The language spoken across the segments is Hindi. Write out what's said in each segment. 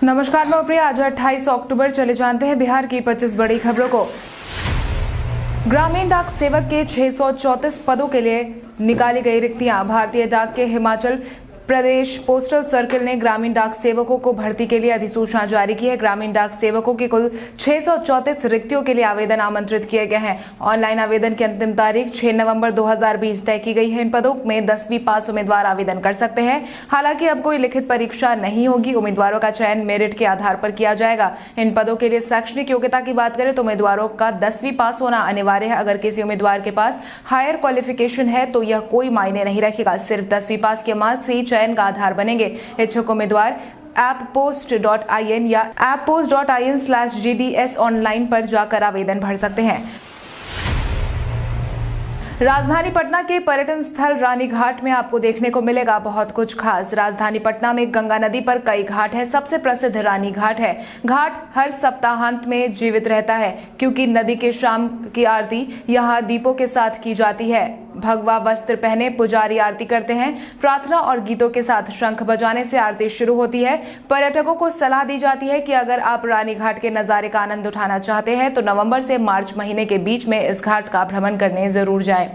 नमस्कार, मैं प्रिया। आज 28 अक्टूबर। चले जानते हैं बिहार की 25 बड़ी खबरों को। ग्रामीण डाक सेवक के 634 पदों के लिए निकाली गई रिक्तियां। भारतीय डाक के हिमाचल प्रदेश पोस्टल सर्किल ने ग्रामीण डाक सेवकों को भर्ती के लिए अधिसूचना जारी की है। ग्रामीण डाक सेवकों की कुल 634 रिक्तियों के लिए आवेदन आमंत्रित किए गए हैं। ऑनलाइन आवेदन की अंतिम तारीख 6 नवंबर 2020 तय की गई है। इन पदों में 10वीं पास उम्मीदवार आवेदन कर सकते हैं। हालांकि अब कोई लिखित परीक्षा नहीं होगी। उम्मीदवारों का चयन मेरिट के आधार पर किया जाएगा। इन पदों के लिए शैक्षणिक योग्यता की बात करें तो उम्मीदवारों का 10वीं पास होना अनिवार्य है। अगर किसी उम्मीदवार के पास हायर क्वालिफिकेशन है तो यह कोई मायने नहीं रखेगा। सिर्फ 10वीं पास के मार्क्स से चयन का आधार बनेंगे। इच्छुक उम्मीदवार apppost.in या apppost.in/gds ऑनलाइन पर जाकर आवेदन भर सकते हैं। राजधानी पटना के पर्यटन स्थल रानी घाट में आपको देखने को मिलेगा बहुत कुछ खास। राजधानी पटना में गंगा नदी पर कई घाट है। सबसे प्रसिद्ध रानी घाट है। घाट हर सप्ताहांत में जीवित रहता है क्योंकि नदी के शाम की आरती यहाँ दीपों के साथ की जाती है। भगवा वस्त्र पहने पुजारी आरती करते हैं। प्रार्थना और गीतों के साथ शंख बजाने से आरती शुरू होती है। पर्यटकों को सलाह दी जाती है कि अगर आप रानी घाट के नजारे का आनंद उठाना चाहते हैं तो नवंबर से मार्च महीने के बीच में इस घाट का भ्रमण करने जरूर जाएं।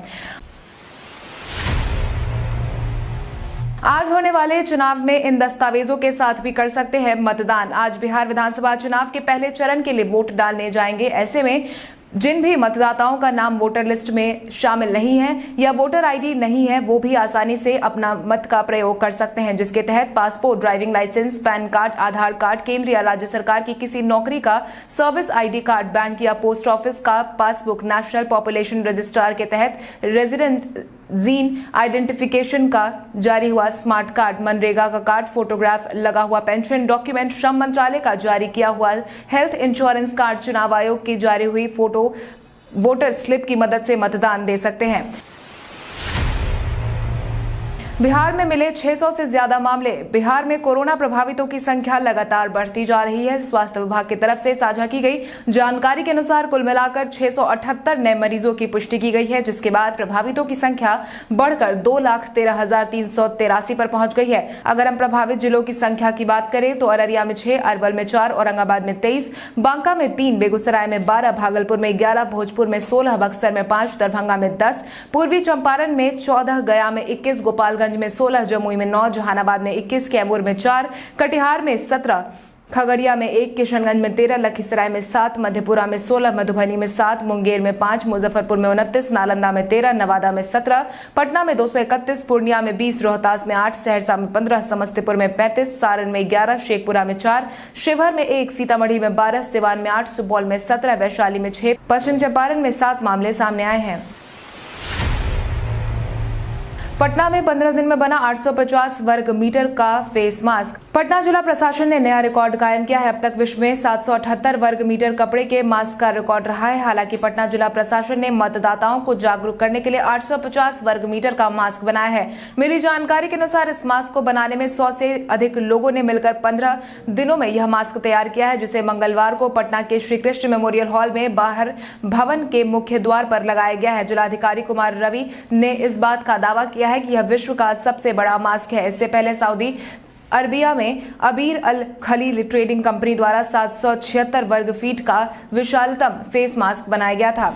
आज होने वाले चुनाव में इन दस्तावेजों के साथ भी कर सकते हैं मतदान। आज बिहार विधानसभा चुनाव के पहले चरण के लिए वोट डालने जाएंगे। ऐसे में जिन भी मतदाताओं का नाम वोटर लिस्ट में शामिल नहीं है या वोटर आईडी नहीं है वो भी आसानी से अपना मत का प्रयोग कर सकते हैं, जिसके तहत passport, driving licence, PAN card, Aadhaar card, केंद्र या राज्य सरकार की किसी नौकरी का सर्विस आईडी कार्ड, बैंक या पोस्ट ऑफिस का पासबुक, नेशनल पॉपुलेशन रजिस्ट्रार के तहत रेजिडेंट जीन आइडेंटिफिकेशन का जारी हुआ स्मार्ट कार्ड, मनरेगा का कार्ड, फोटोग्राफ लगा हुआ पेंशन डॉक्यूमेंट, श्रम मंत्रालय का जारी किया हुआ हेल्थ इंश्योरेंस कार्ड, चुनाव आयोग की जारी हुई फोटो वोटर स्लिप की मदद से मतदान दे सकते हैं। बिहार में मिले 600 से ज्यादा मामले। बिहार में कोरोना प्रभावितों की संख्या लगातार बढ़ती जा रही है। स्वास्थ्य विभाग की तरफ से साझा की गई जानकारी के अनुसार कुल मिलाकर 678 नए मरीजों की पुष्टि की गई है, जिसके बाद प्रभावितों की संख्या बढ़कर 2,13,383 पर पहुंच गई है। अगर हम प्रभावित जिलों की संख्या की बात करें तो अररिया में 6, अरवल में 4, औरंगाबाद में 23, बांका में 3, बेगूसराय में 12, भागलपुर में 11, भोजपुर में 16, बक्सर में 5, दरभंगा में 10, पूर्वी चंपारण में 14, गया में 21, गोपालगंज में 16, जमुई में 9, जहानाबाद में 21, कैमूर में 4, कटिहार में 17, खगड़िया में 1, किशनगंज में 13, लखीसराय में 7, मधेपुरा में 16, मधुबनी में 7, मुंगेर में 5, मुजफ्फरपुर में 29, नालंदा में 13, नवादा में 17, पटना में 231, पूर्णिया में 20, रोहतास में 8, सहरसा में 15, समस्तीपुर में 35, सारण में 11, शेखपुरा में 4, शिवहर में 1, सीतामढ़ी में 12, सिवान में 8, सुपौल में 17, वैशाली में 6, पश्चिम चंपारण में 7 मामले सामने आए हैं। पटना में 15 दिन में बना 850 वर्ग मीटर का फेस मास्क। पटना जिला प्रशासन ने नया रिकॉर्ड कायम किया है। अब तक विश्व में 778 वर्ग मीटर कपड़े के मास्क का रिकॉर्ड रहा है। हालांकि पटना जिला प्रशासन ने मतदाताओं को जागरूक करने के लिए 850 वर्ग मीटर का मास्क बनाया है। मिली जानकारी के अनुसार इस मास्क को बनाने में 100 से अधिक लोगों ने मिलकर 15 दिनों में यह मास्क तैयार किया है, जिसे मंगलवार को पटना के श्री कृष्ण मेमोरियल हॉल में बाहर भवन के मुख्य द्वार पर लगाया गया है। जिलाधिकारी कुमार रवि ने इस बात का दावा किया है कि यह विश्व का सबसे बड़ा मास्क है। इससे पहले सऊदी अरबिया में अबीर अल खलील ट्रेडिंग कंपनी द्वारा 776 वर्ग फीट का विशालतम फेस मास्क बनाया गया था।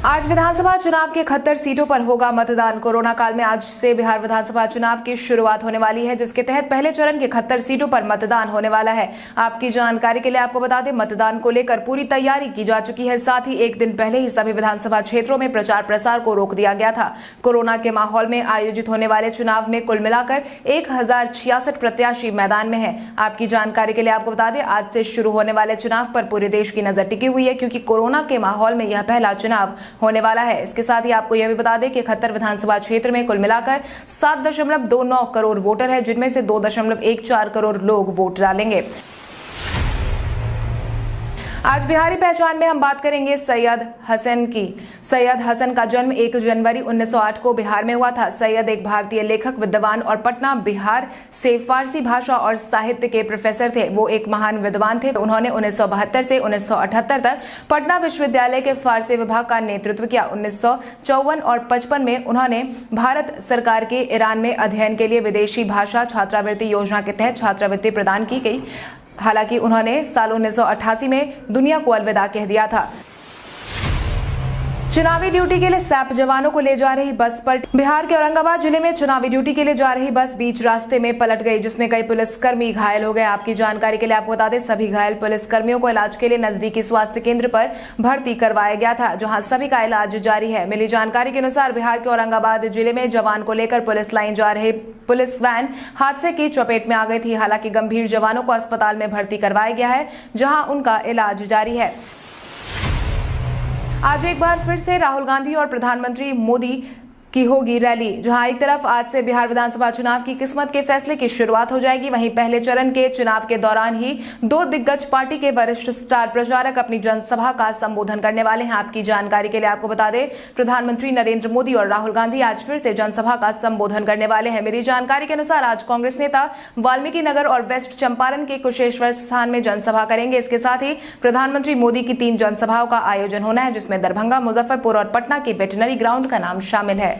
आज विधानसभा चुनाव के 71 सीटों पर होगा मतदान। कोरोना काल में आज से बिहार विधानसभा चुनाव की शुरुआत होने वाली है, जिसके तहत पहले चरण के 71 सीटों पर मतदान होने वाला है। आपकी जानकारी के लिए आपको बता दें, मतदान को लेकर पूरी तैयारी की जा चुकी है। साथ ही एक दिन पहले ही सभी विधानसभा क्षेत्रों में प्रचार प्रसार को रोक दिया गया था। कोरोना के माहौल में आयोजित होने वाले चुनाव में कुल मिलाकर 1066 प्रत्याशी मैदान में है। आपकी जानकारी के लिए आपको बता दें, आज से शुरू होने वाले चुनाव पर पूरे देश की नजर टिकी हुई है, क्योंकि कोरोना के माहौल में यह पहला चुनाव होने वाला है। इसके साथ ही आपको यह भी बता दें कि 71 विधानसभा क्षेत्र में कुल मिलाकर 7.29 करोड़ वोटर है, जिनमें से 2.14 करोड़ लोग वोट डालेंगे। आज बिहारी पहचान में हम बात करेंगे सैयद हसन की। सैयद हसन का जन्म 1 जनवरी 1908 को बिहार में हुआ था। सैयद एक भारतीय लेखक, विद्वान और पटना बिहार से फारसी भाषा और साहित्य के प्रोफेसर थे। वो एक महान विद्वान थे। उन्होंने 1972 से 1978 तक पटना विश्वविद्यालय के फारसी विभाग का नेतृत्व किया। 1954 और 55 में उन्होंने भारत सरकार के ईरान में अध्ययन के लिए विदेशी भाषा छात्रवृत्ति योजना के तहत छात्रवृत्ति प्रदान की गई। हालांकि उन्होंने साल 1988 में दुनिया को अलविदा कह दिया था। चुनावी ड्यूटी के लिए सैप जवानों को ले जा रही बस पलटी। बिहार के औरंगाबाद जिले में चुनावी ड्यूटी के लिए जा रही बस बीच रास्ते में पलट गई, जिसमें कई पुलिसकर्मी घायल हो गए। आपकी जानकारी के लिए आपको बता दें, सभी घायल पुलिसकर्मियों को इलाज के लिए नजदीकी स्वास्थ्य केंद्र पर भर्ती करवाया गया था, जहां सभी का इलाज जारी है। मिली जानकारी के अनुसार बिहार के औरंगाबाद जिले में जवान को लेकर पुलिस लाइन जा रही पुलिस वैन हादसे की चपेट में आ गई थी। हालांकि गंभीर जवानों को अस्पताल में भर्ती करवाया गया है, जहां उनका इलाज जारी है। आज एक बार फिर से राहुल गांधी और प्रधानमंत्री मोदी की होगी रैली। जहां एक तरफ आज से बिहार विधानसभा चुनाव की किस्मत के फैसले की शुरुआत हो जाएगी, वहीं पहले चरण के चुनाव के दौरान ही 2 दिग्गज पार्टी के वरिष्ठ स्टार प्रचारक अपनी जनसभा का संबोधन करने वाले हैं। आपकी जानकारी के लिए आपको बता दें, प्रधानमंत्री नरेंद्र मोदी और राहुल गांधी आज फिर से जनसभा का संबोधन करने वाले हैं। मिली जानकारी के अनुसार आज कांग्रेस नेता वाल्मीकि नगर और वेस्ट चंपारण के कुशेश्वर स्थान में जनसभा करेंगे। इसके साथ ही प्रधानमंत्री मोदी की 3 जनसभाओं का आयोजन होना है, जिसमें दरभंगा, मुजफ्फरपुर और पटना के वेटनरी ग्राउंड का नाम शामिल है।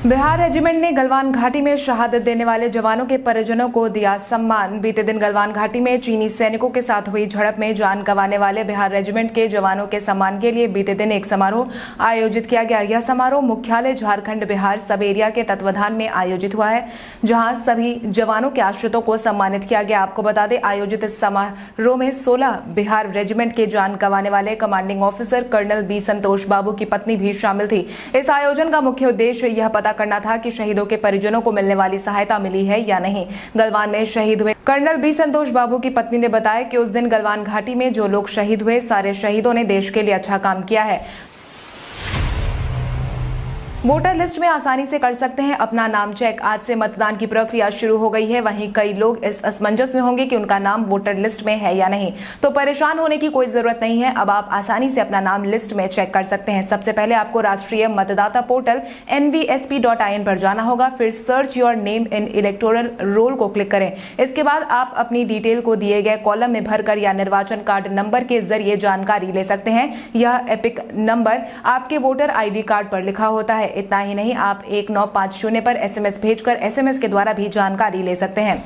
बिहार रेजिमेंट ने गलवान घाटी में शहादत देने वाले जवानों के परिजनों को दिया सम्मान। बीते दिन गलवान घाटी में चीनी सैनिकों के साथ हुई झड़प में जान गंवाने वाले बिहार रेजिमेंट के जवानों के सम्मान के लिए बीते दिन एक समारोह आयोजित किया गया। यह समारोह मुख्यालय झारखंड बिहार सब एरिया के तत्वाधान में आयोजित हुआ है, जहां सभी जवानों के आश्रितों को सम्मानित किया गया। आपको बता दें, आयोजित इस समारोह में 16 बिहार रेजिमेंट के जान गंवाने वाले कमांडिंग ऑफिसर कर्नल बी संतोष बाबू की पत्नी भी शामिल थी। इस आयोजन का मुख्य उद्देश्य यह पता करना था कि शहीदों के परिजनों को मिलने वाली सहायता मिली है या नहीं। गलवान में शहीद हुए कर्नल बी संतोष बाबू की पत्नी ने बताया कि उस दिन गलवान घाटी में जो लोग शहीद हुए, सारे शहीदों ने देश के लिए अच्छा काम किया है। वोटर लिस्ट में आसानी से कर सकते हैं अपना नाम चेक। आज से मतदान की प्रक्रिया शुरू हो गई है। वहीं कई लोग इस असमंजस में होंगे कि उनका नाम वोटर लिस्ट में है या नहीं, तो परेशान होने की कोई जरूरत नहीं है। अब आप आसानी से अपना नाम लिस्ट में चेक कर सकते हैं। सबसे पहले आपको राष्ट्रीय मतदाता पोर्टल nvsp.in पर जाना होगा। फिर search your name in electoral roll को क्लिक करें। इसके बाद आप अपनी डिटेल को दिए गए कॉलम में भरकर या निर्वाचन कार्ड नंबर के जरिए जानकारी ले सकते हैं। यह एपिक नंबर आपके वोटर ID कार्ड पर लिखा होता है। इतना ही नहीं, आप 1950 पर SMS भेजकर SMS के द्वारा भी जानकारी ले सकते हैं।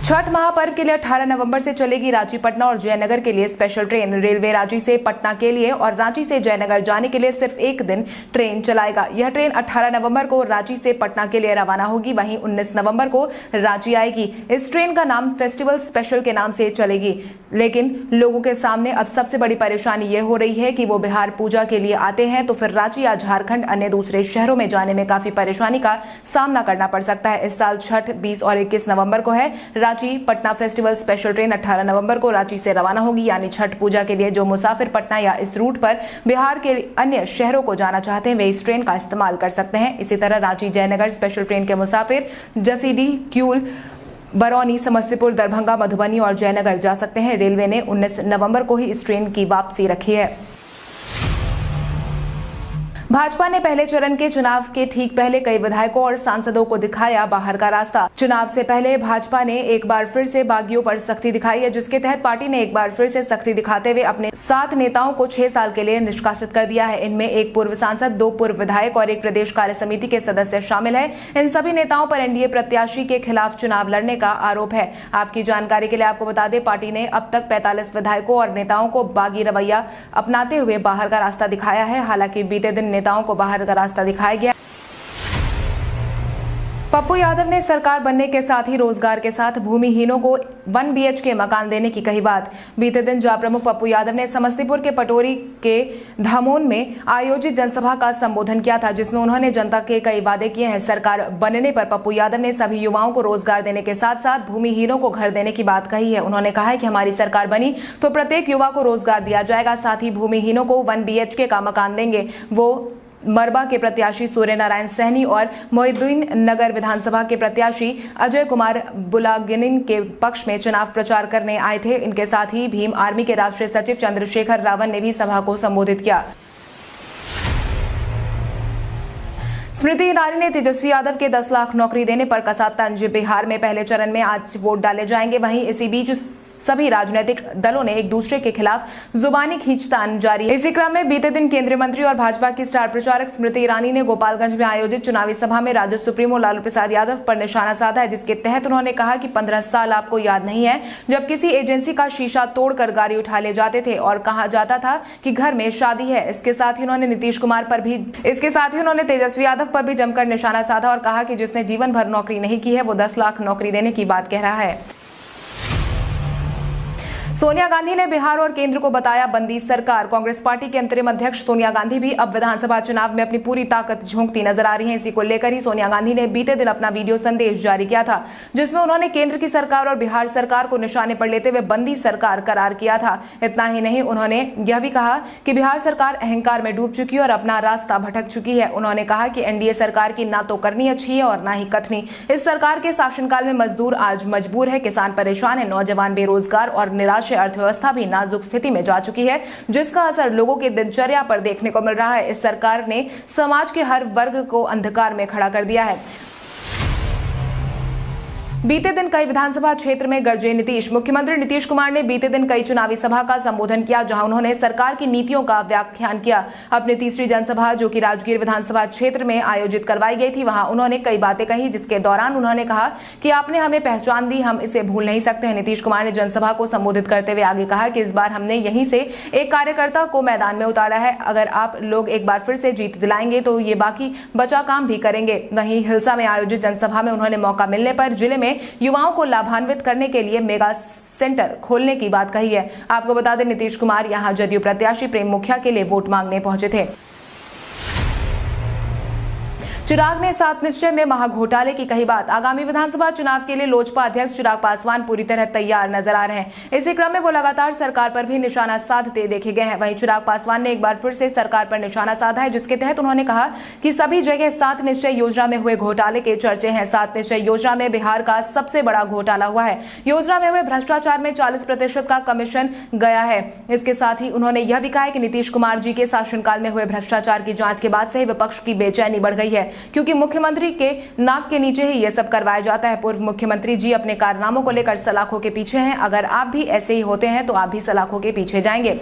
छठ महापर्व के लिए 18 नवंबर से चलेगी रांची, पटना और जयनगर के लिए स्पेशल ट्रेन। रेलवे रांची से पटना के लिए और रांची से जयनगर जाने के लिए सिर्फ एक दिन ट्रेन चलाएगा। यह ट्रेन 18 नवंबर को रांची से पटना के लिए रवाना होगी, वहीं 19 नवंबर को रांची आएगी। इस ट्रेन का नाम फेस्टिवल स्पेशल के नाम से चलेगी। लेकिन लोगों के सामने अब सबसे बड़ी परेशानी यह हो रही है कि वो बिहार पूजा के लिए आते हैं तो फिर रांची या झारखंड अन्य दूसरे शहरों में जाने में काफी परेशानी का सामना करना पड़ सकता है। इस साल छठ 20 और 21 नवंबर को है। Ranchi Patna festival special train 18 नवंबर को रांची से रवाना होगी, यानी छठ पूजा के लिए जो मुसाफिर पटना या इस रूट पर बिहार के अन्य शहरों को जाना चाहते हैं, वे इस ट्रेन का इस्तेमाल कर सकते हैं। इसी तरह रांची जयनगर स्पेशल ट्रेन के मुसाफिर जसीडीह, किऊल, बरौनी, समस्तीपुर, दरभंगा, मधुबनी और जयनगर जा सकते हैं। रेलवे ने 19 नवंबर को ही इस ट्रेन की वापसी रखी है। भाजपा ने पहले चरण के चुनाव के ठीक पहले कई विधायकों और सांसदों को दिखाया बाहर का रास्ता। चुनाव से पहले भाजपा ने एक बार फिर से बागियों पर सख्ती दिखाई है, जिसके तहत पार्टी ने एक बार फिर से सख्ती दिखाते हुए अपने 7 नेताओं को 6 साल के लिए निष्कासित कर दिया है। इनमें एक पूर्व सांसद, 2 पूर्व विधायक और एक प्रदेश कार्य समिति के सदस्य शामिल है। इन सभी नेताओं पर एनडीए प्रत्याशी के खिलाफ चुनाव लड़ने का आरोप है। आपकी जानकारी के लिए आपको बता दें, पार्टी ने अब तक 45 विधायकों और नेताओं को बागी रवैया अपनाते हुए बाहर का रास्ता दिखाया है। हालांकि बीते दिन नेताओं को बाहर का रास्ता दिखाया गया। पप्पू यादव ने सरकार बनने के साथ ही रोजगार के साथ भूमिहीनों को 1 BHK मकान देने की कही बात। बीते दिन जहां प्रमुख पप्पू यादव ने समस्तीपुर के पटोरी के धामोन में आयोजित जनसभा का संबोधन किया था, जिसमें उन्होंने जनता के कई वादे किए हैं। सरकार बनने पर पप्पू यादव ने सभी युवाओं को रोजगार देने के साथ साथ भूमिहीनों को घर देने की बात कही है। उन्होंने कहा है कि हमारी सरकार बनी तो प्रत्येक युवा को रोजगार दिया जाएगा, साथ ही भूमिहीनों को 1 BHK का मकान देंगे। वो मरबा के प्रत्याशी सूर्य नारायण सहनी और मोहिउद्दीन नगर विधानसभा के प्रत्याशी अजय कुमार बुलागिनिन के पक्ष में चुनाव प्रचार करने आए थे। इनके साथ ही भीम आर्मी के राष्ट्रीय सचिव चंद्रशेखर रावण ने भी सभा को संबोधित किया। स्मृति ईरानी ने तेजस्वी यादव के 10 लाख नौकरी देने पर कसा तंज। बिहार में पहले चरण में आज वोट डाले जाएंगे। वहीं इसी बीच सभी राजनीतिक दलों ने एक दूसरे के खिलाफ जुबानी खींचतान जारी है। इसी क्रम में बीते दिन केंद्रीय मंत्री और भाजपा की स्टार प्रचारक स्मृति ईरानी ने गोपालगंज में आयोजित चुनावी सभा में राजद सुप्रीमो लालू प्रसाद यादव पर निशाना साधा है, जिसके तहत उन्होंने कहा कि 15 साल आपको याद नहीं है जब किसी एजेंसी का शीशा तोड़कर गाड़ी उठा ले जाते थे और कहा जाता था कि घर में शादी है। इसके साथ ही उन्होंने तेजस्वी यादव पर भी जमकर निशाना साधा और कहा कि जिसने जीवन भर नौकरी नहीं की है वो 10 लाख नौकरी देने की बात कह रहा है। सोनिया गांधी ने बिहार और केंद्र को बताया बंदी सरकार। कांग्रेस पार्टी के अंतरिम अध्यक्ष सोनिया गांधी भी अब विधानसभा चुनाव में अपनी पूरी ताकत झोंकती नजर आ रही हैं। इसी को लेकर ही सोनिया गांधी ने बीते दिन अपना वीडियो संदेश जारी किया था, जिसमें उन्होंने केंद्र की सरकार और बिहार सरकार को निशाने पर लेते हुए बंदी सरकार करार किया था। इतना ही नहीं, उन्होंने यह भी कहा कि बिहार सरकार अहंकार में डूब चुकी है और अपना रास्ता भटक चुकी है। उन्होंने कहा कि एनडीए सरकार की ना तो करनी अच्छी है और ना ही कथनी। इस सरकार के शासनकाल में मजदूर आज मजबूर है, किसान परेशान है, नौजवान बेरोजगार और निराश। अर्थव्यवस्था भी नाजुक स्थिति में जा चुकी है, जिसका असर लोगों की दिनचर्या पर देखने को मिल रहा है। इस सरकार ने समाज के हर वर्ग को अंधकार में खड़ा कर दिया है। बीते दिन कई विधानसभा क्षेत्र में गरजे नीतीश। मुख्यमंत्री नीतीश कुमार ने बीते दिन कई चुनावी सभा का संबोधन किया, जहां उन्होंने सरकार की नीतियों का व्याख्यान किया। अपनी तीसरी जनसभा, जो कि राजगीर विधानसभा क्षेत्र में आयोजित करवाई गई थी, वहां उन्होंने कई बातें कही, जिसके दौरान उन्होंने कहा कि आपने हमें पहचान दी, हम इसे भूल नहीं सकते हैं। नीतीश कुमार ने जनसभा को संबोधित करते हुए आगे कहा कि इस बार हमने यहीं से एक कार्यकर्ता को मैदान में उतारा है। अगर आप लोग एक बार फिर से जीत दिलाएंगे तो ये बाकी बचा काम भी करेंगे। वहीं हिलसा में आयोजित जनसभा में उन्होंने मौका मिलने पर जिले में युवाओं को लाभान्वित करने के लिए मेगा सेंटर खोलने की बात कही है। आपको बता दें, नीतीश कुमार यहां जदयू प्रत्याशी प्रेम मुखिया के लिए वोट मांगने पहुंचे थे। चिराग ने 7 निश्चय में महाघोटाले की कही बात। आगामी विधानसभा चुनाव के लिए लोजपा अध्यक्ष चिराग पासवान पूरी तरह तैयार नजर आ रहे हैं। इसी क्रम में वो लगातार सरकार पर भी निशाना साधते देखे गए हैं। वहीं चिराग पासवान ने एक बार फिर से सरकार पर निशाना साधा है, जिसके तहत उन्होंने कहा कि सभी जगह 7 निश्चय योजना में हुए घोटाले के चर्चे हैं। 7 निश्चय योजना में बिहार का सबसे बड़ा घोटाला हुआ है। योजना में हुए भ्रष्टाचार में 40% का कमीशन गया है। इसके साथ ही उन्होंने यह भी कहा कि नीतीश कुमार जी के शासनकाल में हुए भ्रष्टाचार की जांच के बाद से ही विपक्ष की बेचैनी बढ़ गई है, क्योंकि मुख्यमंत्री के नाक के नीचे ही यह सब करवाया जाता है। पूर्व मुख्यमंत्री जी अपने कारनामों को लेकर सलाखों के पीछे हैं। अगर आप भी ऐसे ही होते हैं तो आप भी सलाखों के पीछे जाएंगे।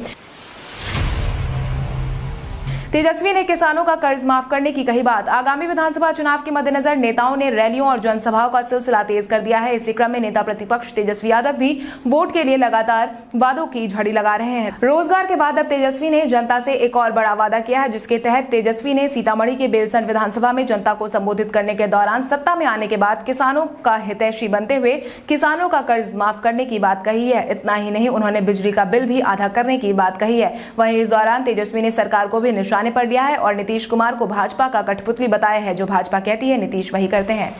तेजस्वी ने किसानों का कर्ज माफ करने की कही बात। आगामी विधानसभा चुनाव के मद्देनजर नेताओं ने रैलियों और जनसभाओं का सिलसिला तेज कर दिया है। इसी क्रम में नेता प्रतिपक्ष तेजस्वी यादव भी वोट के लिए लगातार वादों की झड़ी लगा रहे हैं। रोजगार के बाद अब तेजस्वी ने जनता से एक और बड़ा वादा किया है, जिसके तहत तेजस्वी ने सीतामढ़ी के बेलसंड विधानसभा में जनता को संबोधित करने के दौरान सत्ता में आने के बाद किसानों का हितैषी बनते हुए किसानों का कर्ज माफ करने की बात कही है। इतना ही नहीं, उन्होंने बिजली का बिल भी आधा करने की बात कही है। वहीं इस दौरान तेजस्वी ने सरकार को भी निशाने पर लिया है और नीतीश कुमार को भाजपा का कठपुतली बताया है। जो भाजपा कहती है, नीतीश वही करते हैं।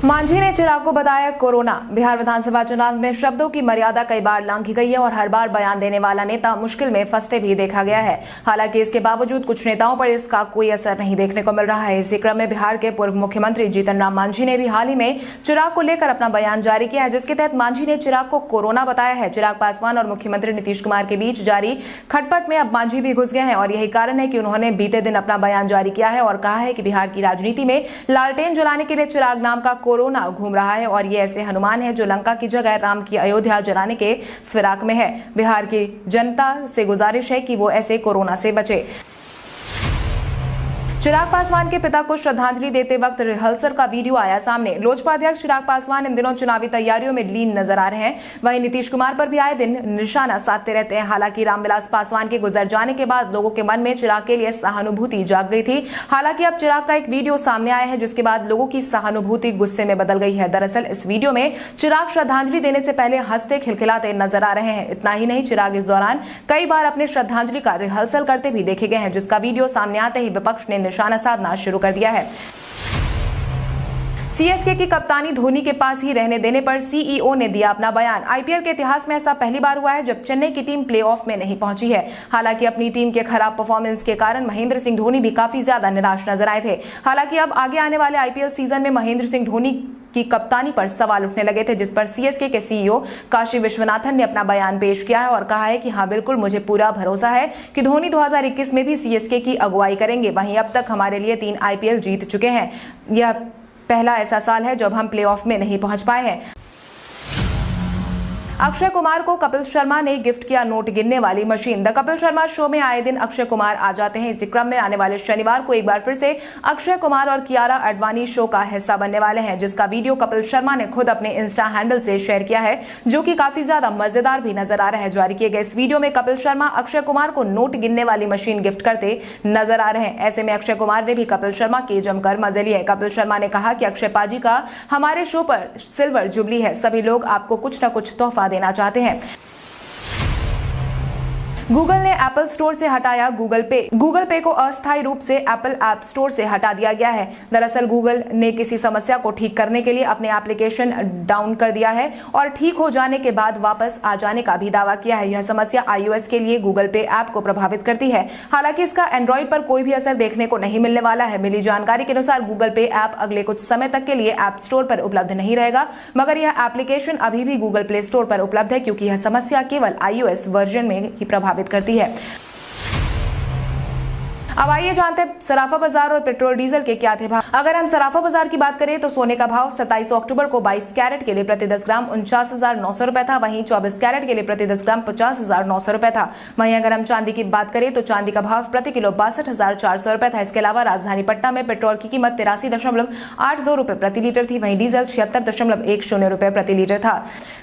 मांझी ने चिराग को बताया कोरोना। बिहार विधानसभा चुनाव में शब्दों की मर्यादा कई बार लांघी गई है और हर बार बयान देने वाला नेता मुश्किल में फंसते भी देखा गया है। हालांकि इसके बावजूद कुछ नेताओं पर इसका कोई असर नहीं देखने को मिल रहा है। इसी क्रम में बिहार के पूर्व मुख्यमंत्री जीतन राम मांझी ने भी हाल ही में चिराग को लेकर अपना बयान जारी किया है, जिसके तहत मांझी ने चिराग को कोरोना बताया है। चिराग पासवान और मुख्यमंत्री नीतीश कुमार के बीच जारी खटपट में अब मांझी भी घुस गए हैं और यही कारण है कि उन्होंने बीते दिन अपना बयान जारी किया है और कहा है कि बिहार की राजनीति में लालटेन जलाने के लिए चिराग नाम का कोरोना घूम रहा है और ये ऐसे हनुमान है जो लंका की जगह राम की अयोध्या जलाने के फिराक में है। बिहार की जनता से गुजारिश है कि वो ऐसे कोरोना से बचे। चिराग पासवान के पिता को श्रद्धांजलि देते वक्त रिहर्सल का वीडियो आया सामने। लोजपा अध्यक्ष चिराग पासवान इन दिनों चुनावी तैयारियों में लीन नजर आ रहे हैं। वहीं नीतीश कुमार पर भी आए दिन निशाना साधते रहते हैं। हालांकि रामविलास पासवान के गुजर जाने के बाद लोगों के मन में चिराग के लिए सहानुभूति जाग गई थी। हालांकि अब चिराग का एक वीडियो सामने आया है, जिसके बाद लोगों की सहानुभूति गुस्से में बदल गई है। दरअसल इस वीडियो में चिराग श्रद्धांजलि देने से पहले हंसते खिलखिलाते नजर आ रहे हैं। इतना ही नहीं, चिराग इस दौरान कई बार अपने श्रद्धांजलि का रिहर्सल करते भी देखे गए हैं, जिसका वीडियो सामने आते ही विपक्ष ने निशाना साधना शुरू कर दिया है। सीएसके की कप्तानी धोनी के पास ही रहने देने पर सीईओ ने दिया अपना बयान। आईपीएल के इतिहास में ऐसा पहली बार हुआ है जब चेन्नई की टीम प्लेऑफ में नहीं पहुंची है। हालांकि अपनी टीम के खराब परफॉर्मेंस के कारण महेंद्र सिंह धोनी भी काफी ज्यादा निराश नजर आए थे। हालांकि अब आगे आने वाले आईपीएल सीजन में महेंद्र सिंह धोनी की कप्तानी पर सवाल उठने लगे थे, जिस पर सीएसके के सीईओ काशी विश्वनाथन ने अपना बयान पेश किया है और कहा है कि हाँ बिल्कुल, मुझे पूरा भरोसा है कि धोनी 2021 में भी सीएसके की अगुवाई करेंगे। वहीं अब तक हमारे लिए 3 आईपीएल जीत चुके हैं। यह पहला ऐसा साल है जब हम प्लेऑफ में नहीं पहुंच पाए हैं। अक्षय कुमार को कपिल शर्मा ने गिफ्ट किया नोट गिनने वाली machine. The Kapil Sharma show में आए दिन अक्षय कुमार आ जाते हैं। इसी क्रम में आने वाले शनिवार को एक बार फिर से अक्षय कुमार और कियारा अडवाणी शो का हिस्सा बनने वाले हैं, जिसका वीडियो कपिल शर्मा ने खुद अपने इंस्टा हैंडल से शेयर किया है, जो कि काफी ज्यादा मजेदार भी नजर आ रहा है। जारी किए गए इस वीडियो में कपिल शर्मा अक्षय कुमार को नोट गिनने वाली मशीन गिफ्ट करते नजर आ रहे हैं। ऐसे में अक्षय कुमार ने भी कपिल शर्मा के जमकर मजे लिए। कपिल शर्मा ने कहा कि अक्षय पाजी का हमारे शो पर सिल्वर जुबली है, सभी लोग आपको कुछ न कुछ तोहफा देना चाहते हैं। गूगल ने एप्पल स्टोर से हटाया गूगल पे। गूगल पे को अस्थायी रूप से एप्पल ऐप स्टोर से हटा दिया गया है। दरअसल गूगल ने किसी समस्या को ठीक करने के लिए अपने एप्लीकेशन डाउन कर दिया है और ठीक हो जाने के बाद वापस आ जाने का भी दावा किया है। यह समस्या iOS के लिए गूगल पे ऐप को प्रभावित करती है। हालांकि इसका एंड्रॉइड पर कोई भी असर देखने को नहीं मिलने वाला है। मिली जानकारी के अनुसार गूगल पे ऐप अगले कुछ समय तक के लिए ऐप स्टोर पर उपलब्ध नहीं रहेगा, मगर यह एप्लीकेशन अभी भी गूगल प्ले स्टोर पर उपलब्ध है, क्योंकि यह समस्या केवल iOS वर्जन में ही प्रभावित करती है। अब आइए जानते हैं सराफा बाजार और पेट्रोल डीजल के क्या थे भाव। अगर हम सराफा बाजार की बात करें तो सोने का भाव 27 अक्टूबर को 22 कैरेट के लिए प्रति 10 ग्राम 49,900 रुपए था। वहीं 24 कैरेट के लिए प्रति 10 ग्राम 50,900 रुपए था। वहीं अगर हम चांदी की बात करें तो चांदी का भाव प्रति किलो 62,400 रुपए था। इसके अलावा राजधानी पटना में पेट्रोल की कीमत 83.82 रुपए प्रति लीटर थी। वहीं डीजल 76.10 रुपए प्रति लीटर था।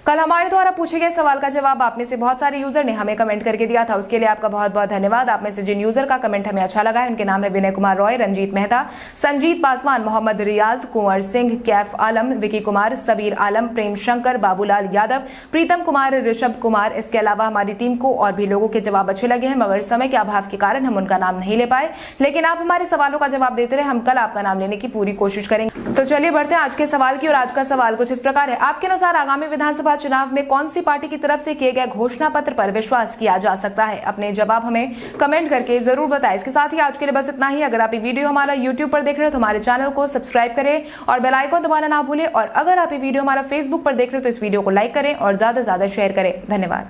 कल हमारे द्वारा पूछे गए सवाल का जवाब आप में से बहुत सारे यूजर ने हमें कमेंट करके दिया था, उसके लिए आपका बहुत बहुत धन्यवाद। आप में से जिन यूजर का कमेंट हमें अच्छा लगा है उनके नाम है विनय कुमार रॉय, रंजीत मेहता, संजीत पासवान, मोहम्मद रियाज, कुंवर सिंह, कैफ आलम, विकी कुमार, सबीर आलम, प्रेम शंकर, बाबूलाल यादव, प्रीतम कुमार, ऋषभ कुमार। इसके अलावा हमारी टीम को और भी लोगों के जवाब अच्छे लगे हैं, मगर समय के अभाव के कारण हम उनका नाम नहीं ले पाए। लेकिन आप हमारे सवालों का जवाब देते रहे, हम कल आपका नाम लेने की पूरी कोशिश करेंगे। तो चलिए बढ़ते हैं आज के सवाल की। और आज का सवाल कुछ इस प्रकार है। आपके अनुसार आगामी विधानसभा चुनाव में कौन सी पार्टी की तरफ से किए गए घोषणा पत्र पर विश्वास किया जा सकता है? अपने जवाब हमें कमेंट करके जरूर बताएं। इसके साथ ही आज के लिए बस इतना ही। अगर आप ये वीडियो हमारा YouTube पर देख रहे हो तो हमारे चैनल को सब्सक्राइब करें और बेल आइकन दबाना ना भूलें। और अगर आप ये वीडियो हमारा Facebook पर देख रहे हो तो इस वीडियो को लाइक करें और ज्यादा से ज्यादा शेयर करें। धन्यवाद।